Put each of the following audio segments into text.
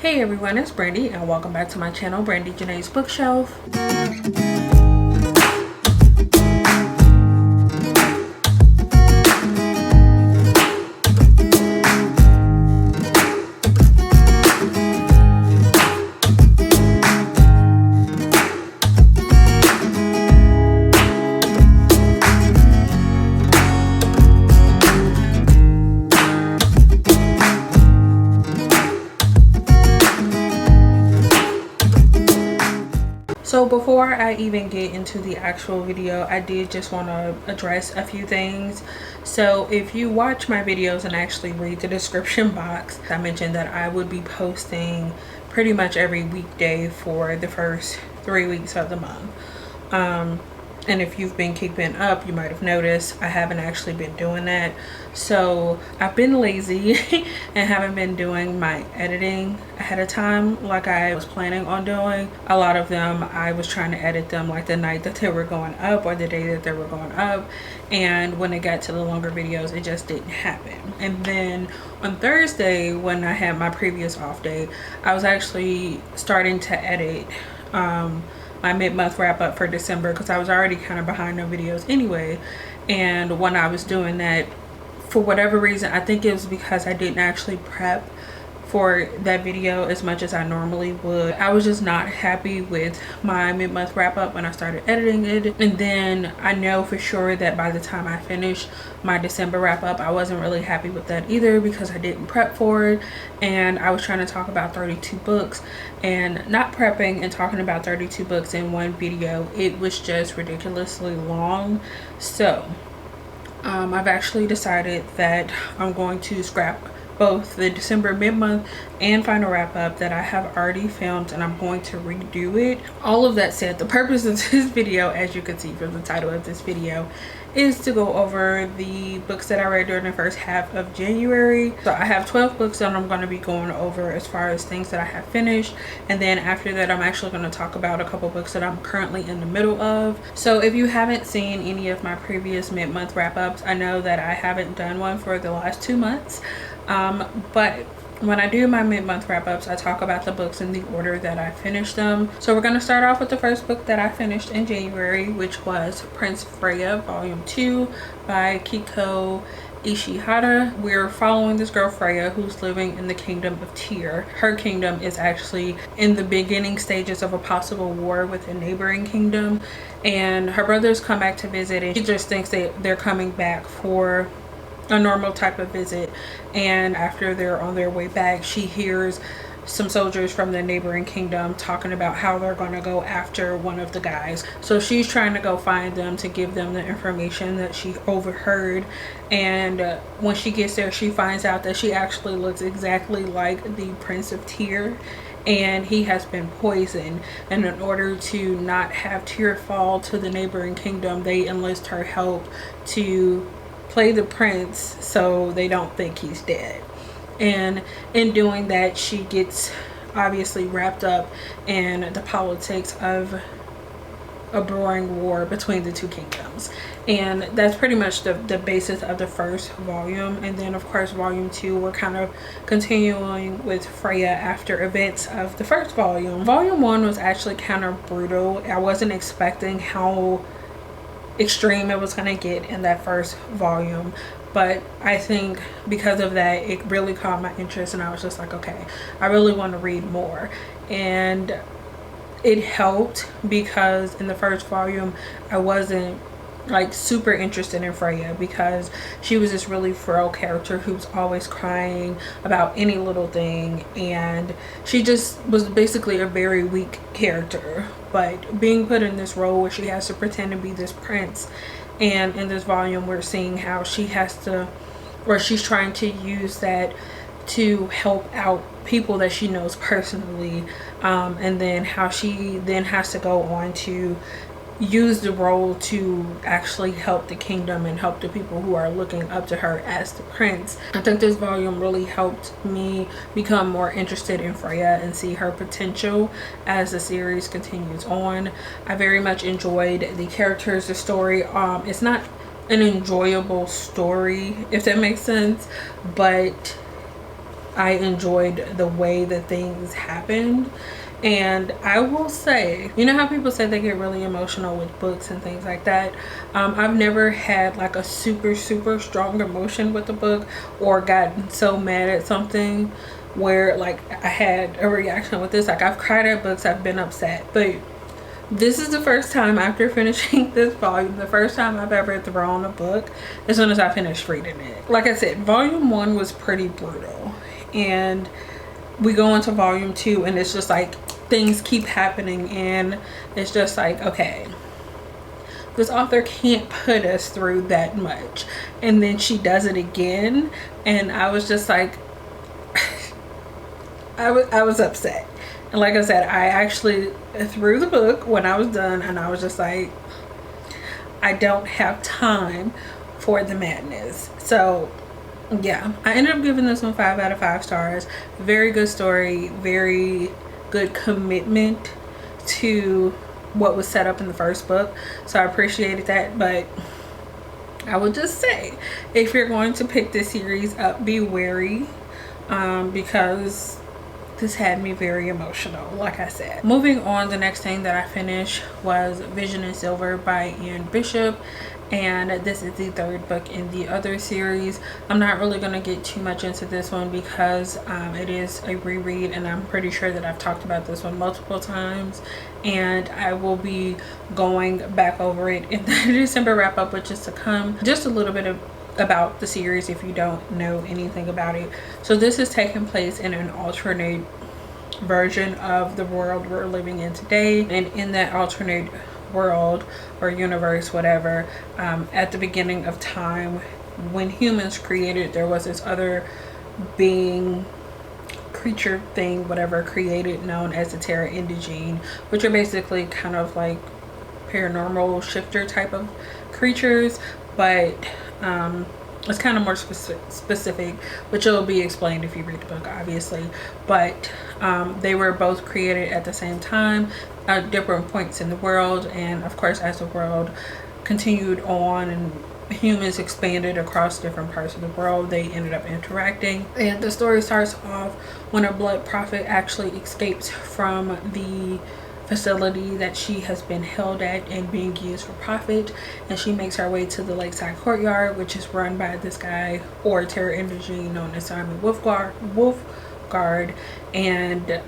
Hey everyone, it's Brandy and welcome back to my channel, Brandy Janae's Bookshelf. So before I even get into the actual video, I did just want to address a few things. So if you watch my videos and actually read the description box, I mentioned that I would be posting pretty much every weekday for the first 3 weeks of the month. And if you've been keeping up, you might have noticed I haven't actually been doing that. So I've been lazy and haven't been doing my editing ahead of time like I was planning on doing. A lot of them I was trying to edit them like the night that they were going up or the day that they were going up, and when it got to the longer videos it just didn't happen. And then on Thursday, when I had my previous off day, I was actually starting to edit my mid-month wrap up for December because I was already kind of behind on videos anyway. And when I was doing that, for whatever reason, I think it was because I didn't actually prep for that video as much as I normally would. I was just not happy with my mid-month wrap up when I started editing it. And then I know for sure that by the time I finished my December wrap up, I wasn't really happy with that either because I didn't prep for it. And I was trying to talk about 32 books, and not prepping and talking about 32 books in one video, it was just ridiculously long. So I've actually decided that I'm going to scrap both the December mid-month and final wrap-up that I have already filmed, and I'm going to redo it. All of that said, the purpose of this video, as you can see from the title of this video, is to go over the books that I read during the first half of January. So I have 12 books that I'm going to be going over as far as things that I have finished, and then after that I'm actually going to talk about a couple books that I'm currently in the middle of. So if you haven't seen any of my previous mid-month wrap-ups, I know that I haven't done one for the last 2 months. But when I do my mid-month wrap-ups, I talk about the books in the order that I finished them. So we're going to start off with the first book that I finished in January, which was Princefrey of Volume 2 by Kiko Ishihara. We're following this girl Freya who's living in the kingdom of Tyr. Her kingdom is actually in the beginning stages of a possible war with a neighboring kingdom, and her brothers come back to visit, and she just thinks they're coming back for a normal type of visit. And after they're on their way back, she hears some soldiers from the neighboring kingdom talking about how they're going to go after one of the guys. So she's trying to go find them to give them the information that she overheard. And when she gets there, she finds out that she actually looks exactly like the Prince of Tyr, and he has been poisoned. And in order to not have Tyr fall to the neighboring kingdom, they enlist her help to play the prince so they don't think he's dead. And in doing that, she gets obviously wrapped up in the politics of a brewing war between the two kingdoms. And that's pretty much the basis of the first volume. And then of course volume 2, we're kind of continuing with Freya after events of the first volume. Volume 1 was actually kind of brutal. I wasn't expecting how extreme it was going to get in that first volume, but I think because of that it really caught my interest, and I was just like, okay, I really want to read more. And it helped because in the first volume I wasn't like super interested in Freya because she was this really frail character who's always crying about any little thing, and she just was basically a very weak character. But being put in this role where she has to pretend to be this prince, and in this volume we're seeing how she has to, or she's trying to use that to help out people that she knows personally, and then how she then has to go on to use the role to actually help the kingdom and help the people who are looking up to her as the prince. I think this volume really helped me become more interested in Freya and see her potential as the series continues on. I very much enjoyed the characters, the story. It's not an enjoyable story, if that makes sense, but I enjoyed the way that things happened. And I will say, you know how people say they get really emotional with books and things like that? I've never had like a super strong emotion with a book, or gotten so mad at something where like I had a reaction with this. Like, I've cried at books, I've been upset, but this is the first time after finishing this volume, the first time I've ever thrown a book as soon as I finished reading it. Like I said, volume 1 was pretty brutal, and we go into volume 2 and it's just like things keep happening, and it's just like, okay, this author can't put us through that much. And then she does it again, and I was just like I was upset. And like I said, I actually threw the book when I was done, and I was just like, I don't have time for the madness. So yeah, I ended up giving this one 5 out of 5 stars. Very good story, very good commitment to what was set up in the first book, so I appreciated that. But I would just say, if you're going to pick this series up, be wary, because this had me very emotional, like I said. Moving on, the next thing that I finished was Vision in Silver by Ian Bishop, and this is the 3rd book in the other series. I'm not really going to get too much into this one because it is a reread, and I'm pretty sure that I've talked about this one multiple times, and I will be going back over it in the December wrap up, which is to come. Just a little bit about the series if you don't know anything about it. So this is taking place in an alternate version of the world we're living in today, and in that alternate world or universe, whatever, at the beginning of time, when humans created, there was this other being, creature thing, whatever, created, known as the Terra Indigene, which are basically kind of like paranormal shifter type of creatures, but it's kind of more specific, which will be explained if you read the book, obviously. But they were both created at the same time at different points in the world, and of course, as the world continued on and humans expanded across different parts of the world, they ended up interacting. And the story starts off when a blood prophet actually escapes from the facility that she has been held at and being used for profit, and she makes her way to the lakeside courtyard, which is run by this guy, or Terra Indigene, known as Simon Wolfguard, and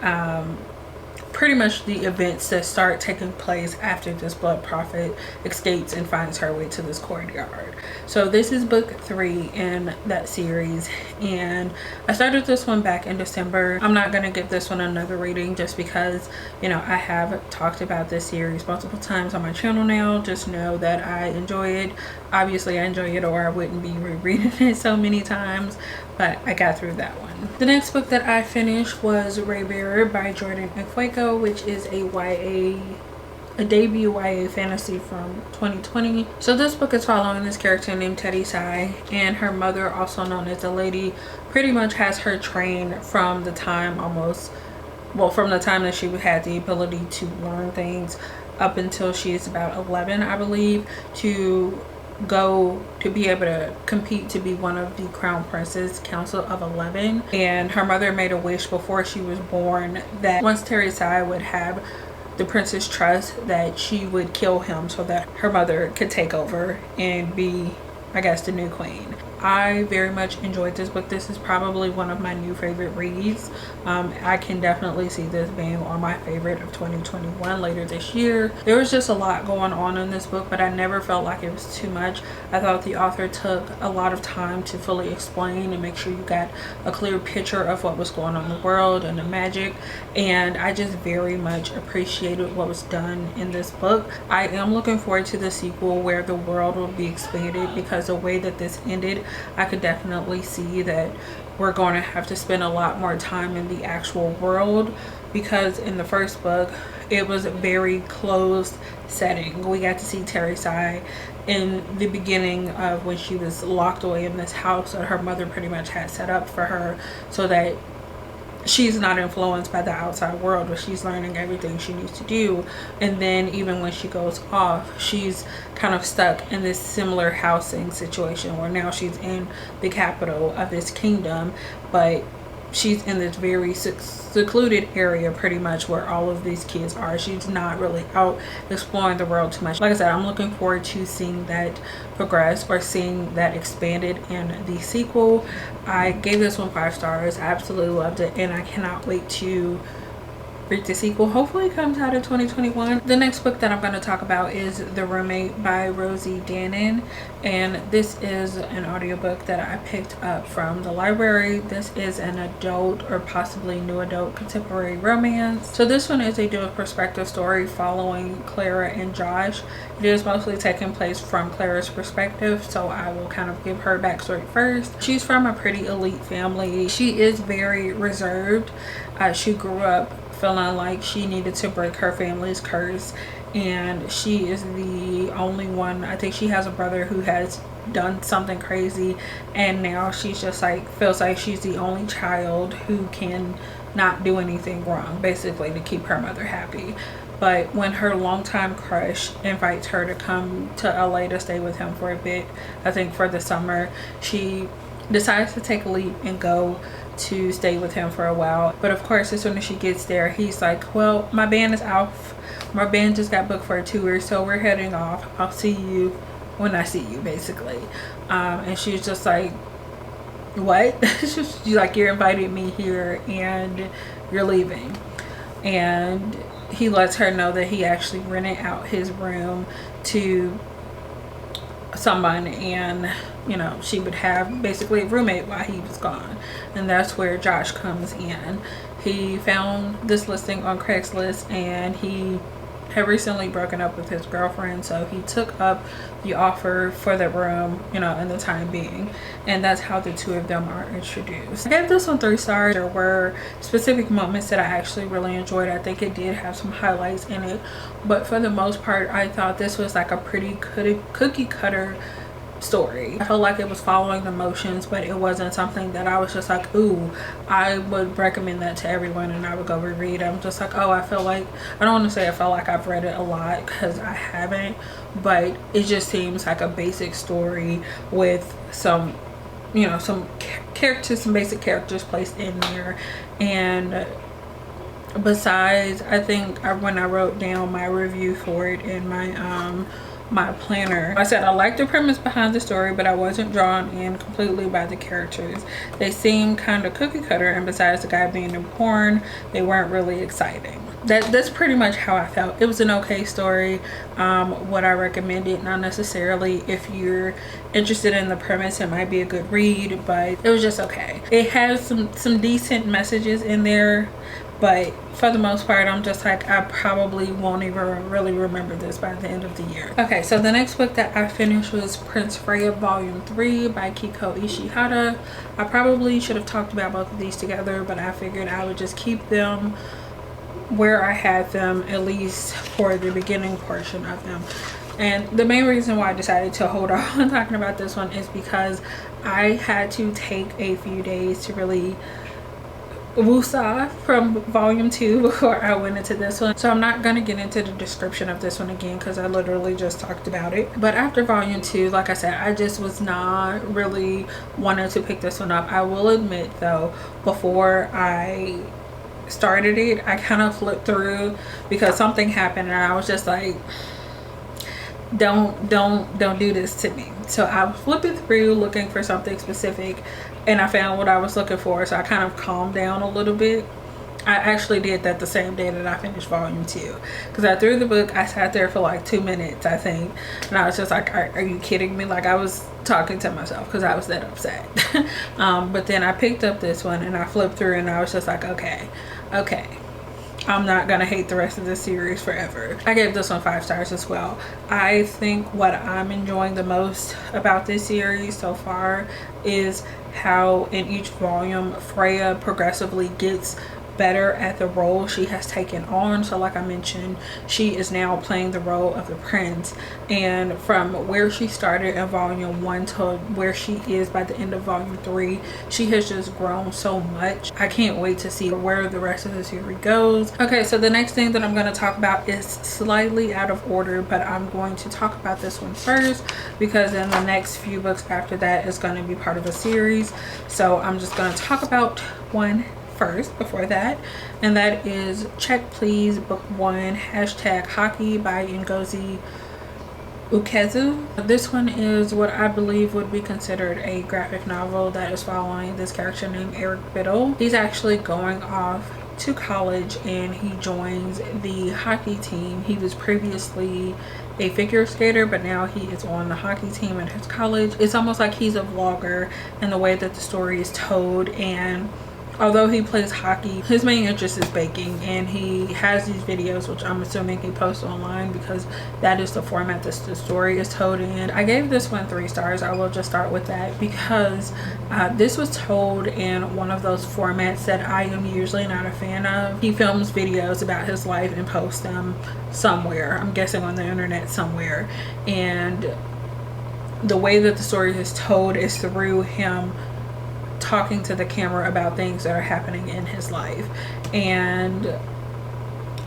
pretty much the events that start taking place after this blood prophet escapes and finds her way to this courtyard. So this is book 3 in that series, and I started this one back in December. I'm not going to give this one another reading just because, you know, I have talked about this series multiple times on my channel now. Just know that I enjoy it. Obviously I enjoy it, or I wouldn't be rereading it so many times, but I got through that one. The next book that I finished was Raybearer by Jordan Fuego, which is a debut YA fantasy from 2020. So this book is following this character named Teddy Sai, and her mother, also known as the Lady, pretty much has her trained from the time from the time that she had the ability to learn things up until she is about 11, I believe, to be able to compete to be one of the Crown Prince's Council of 11. And her mother made a wish before she was born that once Teddy Sai would have the prince's trust, that she would kill him so that her mother could take over and be, I guess, the new queen. I very much enjoyed this book. This is probably one of my new favorite reads. I can definitely see this being on my favorite of 2021 later this year. There was just a lot going on in this book, but I never felt like it was too much. I thought the author took a lot of time to fully explain and make sure you got a clear picture of what was going on in the world and the magic, and I just very much appreciated what was done in this book. I am looking forward to the sequel where the world will be expanded, because the way that this ended, I could definitely see that we're going to have to spend a lot more time in the actual world, because in the first book it was a very closed setting. We got to see Teddy Sai in the beginning of when she was locked away in this house that her mother pretty much had set up for her, so that she's not influenced by the outside world, but she's learning everything she needs to do. And then even when she goes off, she's kind of stuck in this similar housing situation where now she's in the capital of this kingdom, but she's in this very secluded area pretty much where all of these kids are. She's not really out exploring the world too much. Like I said, I'm looking forward to seeing that progress or seeing that expanded in the sequel. I gave this one 5 stars. I absolutely loved it, and I cannot wait to read the sequel. Hopefully it comes out in 2021. The next book that I'm going to talk about is The Roommate by Rosie Danan, and this is an audiobook that I picked up from the library. This is an adult or possibly new adult contemporary romance. So this one is a dual perspective story following Clara and Josh. It is mostly taking place from Clara's perspective, so I will kind of give her backstory first. She's from a pretty elite family. She is very reserved. She grew up feeling like she needed to break her family's curse, and she is the only one. I think she has a brother who has done something crazy, and now she's just like feels like she's the only child who can not do anything wrong, basically, to keep her mother happy. But when her longtime crush invites her to come to LA to stay with him for a bit, I think for the summer, she decides to take a leap and go to stay with him for a while. But of course, as soon as she gets there, he's like, well, my band is off. My band just got booked for a tour, so we're heading off. I'll see you when I see you, basically. And she's just like, what? She's like, you're inviting me here and you're leaving. And he lets her know that he actually rented out his room to someone, and you know, she would have basically a roommate while he was gone. And that's where Josh comes in. He found this listing on Craigslist, and he had recently broken up with his girlfriend, so he took up the offer for the room, you know, in the time being. And that's how the two of them are introduced. I gave this one 3 stars. There were specific moments that I actually really enjoyed. I think it did have some highlights in it, but for the most part, I thought this was like a pretty cookie cutter story. I felt like it was following the motions, but it wasn't something that I was just like, ooh, I would recommend that to everyone and I would go reread. I'm just like, oh, I feel like, I don't want to say I felt like I've read it a lot, because I haven't, but it just seems like a basic story with some, you know, some characters, some basic characters placed in there. And besides, I think when I wrote down my review for it in my planner, I said I liked the premise behind the story, but I wasn't drawn in completely by the characters. They seemed kind of cookie cutter, and besides the guy being in porn, they weren't really exciting. That's pretty much how I felt. It was an okay story. Would I recommend it? Not necessarily. If you're interested in the premise, it might be a good read, but it was just okay. It has some decent messages in there, but for the most part, I'm just like, I probably won't even really remember this by the end of the year. Okay, so the next book that I finished was Princefrey of Volume 3 by Kiko Ishihara. I probably should have talked about both of these together, but I figured I would just keep them where I had them, at least for the beginning portion of them. And the main reason why I decided to hold off on talking about this one is because I had to take a few days to really woosah from volume 2 before I went into this one. So I'm not going to get into the description of this one again, because I literally just talked about it. But after volume 2, like I said, I just was not really wanting to pick this one up. I will admit though, before I started it, I kind of flipped through because something happened and I was just like, don't do this to me. So I was flipping through looking for something specific, and I found what I was looking for, so I kind of calmed down a little bit. I actually did that the same day that I finished volume 2, because I threw the book, I sat there for like 2 minutes I think, and I was just like, are you kidding me? Like, I was talking to myself because I was that upset. But then I picked up this one and I flipped through and I was just like, okay, I'm not gonna hate the rest of this series forever. I gave this one 5 stars as well. I think what I'm enjoying the most about this series so far is how in each volume Freya progressively gets better at the role she has taken on. So like I mentioned, she is now playing the role of the prince, and from where she started in volume 1 to where she is by the end of volume 3, she has just grown so much. I can't wait to see where the rest of the series goes. Okay, so the next thing that I'm going to talk about is slightly out of order, but I'm going to talk about this one first because then the next few books after that is going to be part of a series. So I'm just going to talk about one first before that, and that is Check Please Book 1 #Hockey by Ngozi Ukezu. This one is what I believe would be considered a graphic novel that is following this character named Eric Biddle. He's actually going off to college and he joins the hockey team. He was previously a figure skater, but now he is on the hockey team at his college. It's almost like he's a vlogger in the way that the story is told, and although he plays hockey, his main interest is baking, and he has these videos which I'm assuming he posts online because that is the format that the story is told in. I gave this one 3 stars. I will just start with that because this was told in one of those formats that I am usually not a fan of. He films videos about his life and posts them somewhere, I'm guessing on the internet somewhere, and the way that the story is told is through him talking to the camera about things that are happening in his life, and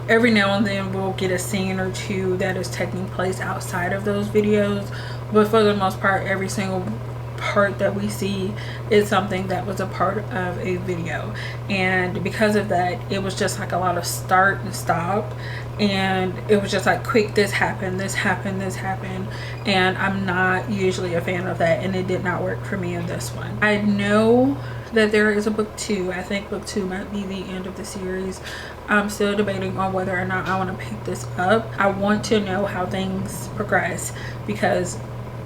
every now and then we'll get a scene or two that is taking place outside of those videos, but for the most part every single part that we see is something that was a part of a video. And because of that, it was just like a lot of start and stop, and it was just like quick, this happened, this happened, this happened, and I'm not usually a fan of that, and it did not work for me in this one. I know that there is a book 2. I think book 2 might be the end of the series. I'm still debating on whether or not I want to pick this up. I want to know how things progress because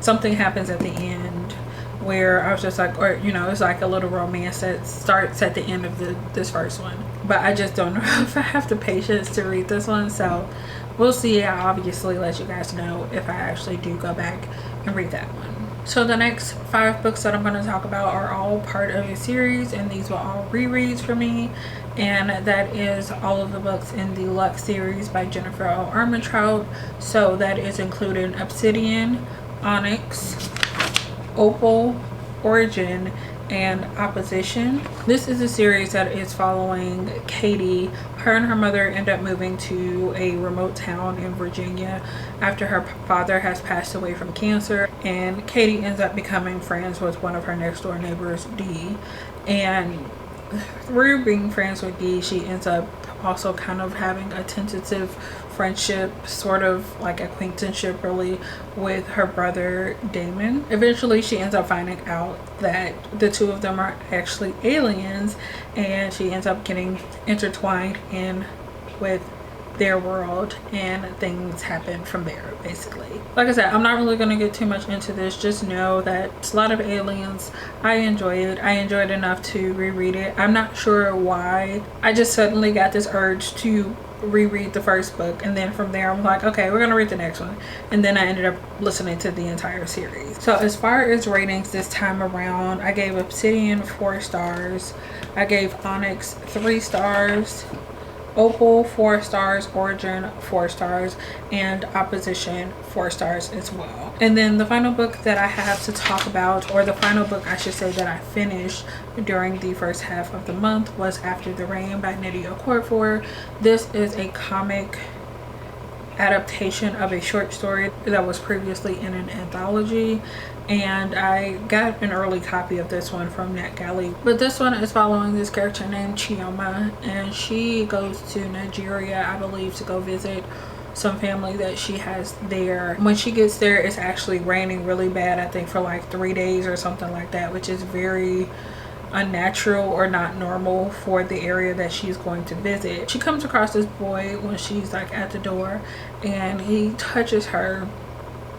something happens at the end where I was just like, or you know, it's like a little romance that starts at the end of this first one, but I just don't know if I have the patience to read this one, so we'll see. I'll obviously let you guys know if I actually do go back and read that one. So the next 5 books that I'm going to talk about are all part of a series, and these were all rereads for me, and that is all of the books in the Lux series by Jennifer O. Armentrout. So that is including Obsidian, Onyx, Opal, Origin, and Opposition. This is a series that is following Katie. Her and her mother end up moving to a remote town in Virginia after her father has passed away from cancer, and Katie ends up becoming friends with one of her next door neighbors, Dee, and through being friends with Dee, she ends up also kind of having a tentative friendship, sort of like acquaintanceship really, with her brother Damon. Eventually she ends up finding out that the two of them are actually aliens, and she ends up getting intertwined in with their world, and things happen from there basically. Like I said, I'm not really going to get too much into this. Just know that it's a lot of aliens. I enjoy it. I enjoyed enough to reread it. I'm not sure why. I just suddenly got this urge to reread the first book, and then from there I'm like, okay, we're gonna read the next one, and then I ended up listening to the entire series. So as far as ratings this time around, I gave Obsidian 4 stars, I gave Onyx 3 stars, Opal 4 stars, Origin 4 stars, and Opposition 4 stars as well. And then the final book that I have to talk about, or the final book I should say that I finished during the first half of the month, was After the Rain by Nydia Okorafor. This is a comic adaptation of a short story that was previously in an anthology, and I got an early copy of this one from NetGalley. But this one is following this character named Chioma, and she goes to Nigeria, I believe, to go visit some family that she has there. When she gets there, it's actually raining really bad, I think for like 3 days or something like that, which is very unnatural or not normal for the area that she's going to visit. She comes across this boy when she's like at the door, and he touches her,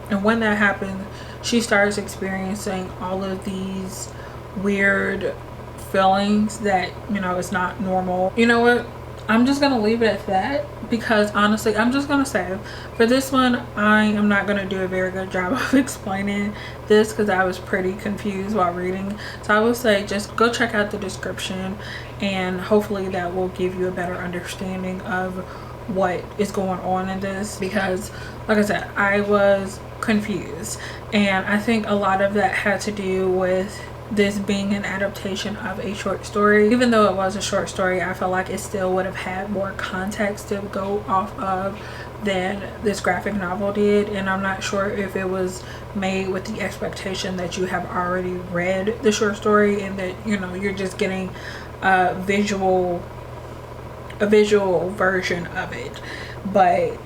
and when that happens, she starts experiencing all of these weird feelings that, you know, it's not normal. You know what? I'm just gonna leave it at that, because honestly, I'm just gonna say for this one, I am not gonna do a very good job of explaining this because I was pretty confused while reading. So I would say just go check out the description, and hopefully that will give you a better understanding of what is going on in this, because like I said, I was confused, and I think a lot of that had to do with this being an adaptation of a short story. Even though it was a short story, I feel like it still would have had more context to go off of than this graphic novel did, and I'm not sure if it was made with the expectation that you have already read the short story and that, you know, you're just getting a visual version of it. But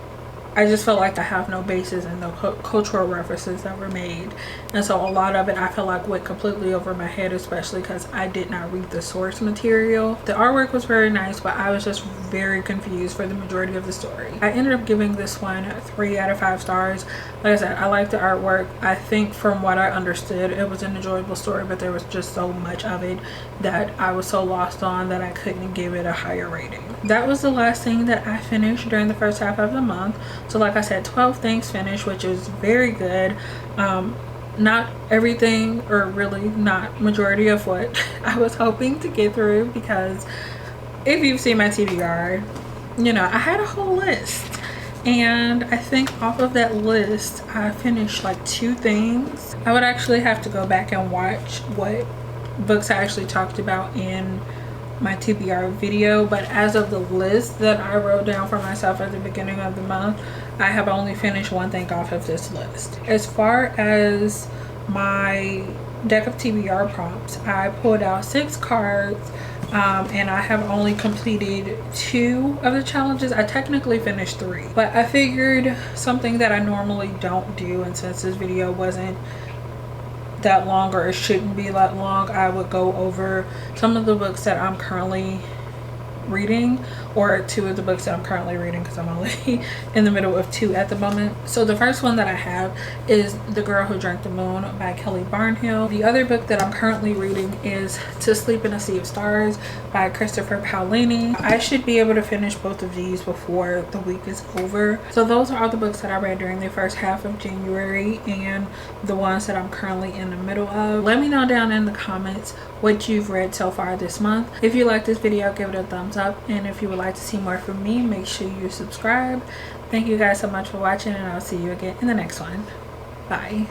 I just felt like I have no basis in the cultural references that were made, and so a lot of it I feel like went completely over my head, especially because I did not read the source material. The artwork was very nice, but I was just very confused for the majority of the story. I ended up giving this one 3 out of 5 stars. Like I said, I like the artwork. I think from what I understood, it was an enjoyable story, but there was just so much of it that I was so lost on that I couldn't give it a higher rating. That was the last thing that I finished during the first half of the month. So like I said, 12 things finished, which is very good. Not everything, or really not majority of what I was hoping to get through, because if you've seen my TBR, you know, I had a whole list, and I think off of that list I finished like 2 things. I would actually have to go back and watch what books I actually talked about in my TBR video, but as of the list that I wrote down for myself at the beginning of the month, I have only finished 1 thing off of this list. As far as my deck of TBR prompts, I pulled out 6 cards, and I have only completed 2 of the challenges. I technically finished 3, but I figured something that I normally don't do, and since this video wasn't that long, or it shouldn't be that long, I would go over some of the books that I'm currently reading, or 2 of the books that I'm currently reading, because I'm only in the middle of 2 at the moment. So the first one that I have is The Girl Who Drank the Moon by Kelly Barnhill. The other book that I'm currently reading is To Sleep in a Sea of Stars by Christopher Paolini. I should be able to finish both of these before the week is over. So those are all the books that I read during the first half of January, and the ones that I'm currently in the middle of. Let me know down in the comments what you've read so far this month. If you like this video, give it a thumbs up, and if you would like to see more from me, make sure you subscribe. Thank you guys so much for watching, and I'll see you again in the next one. Bye.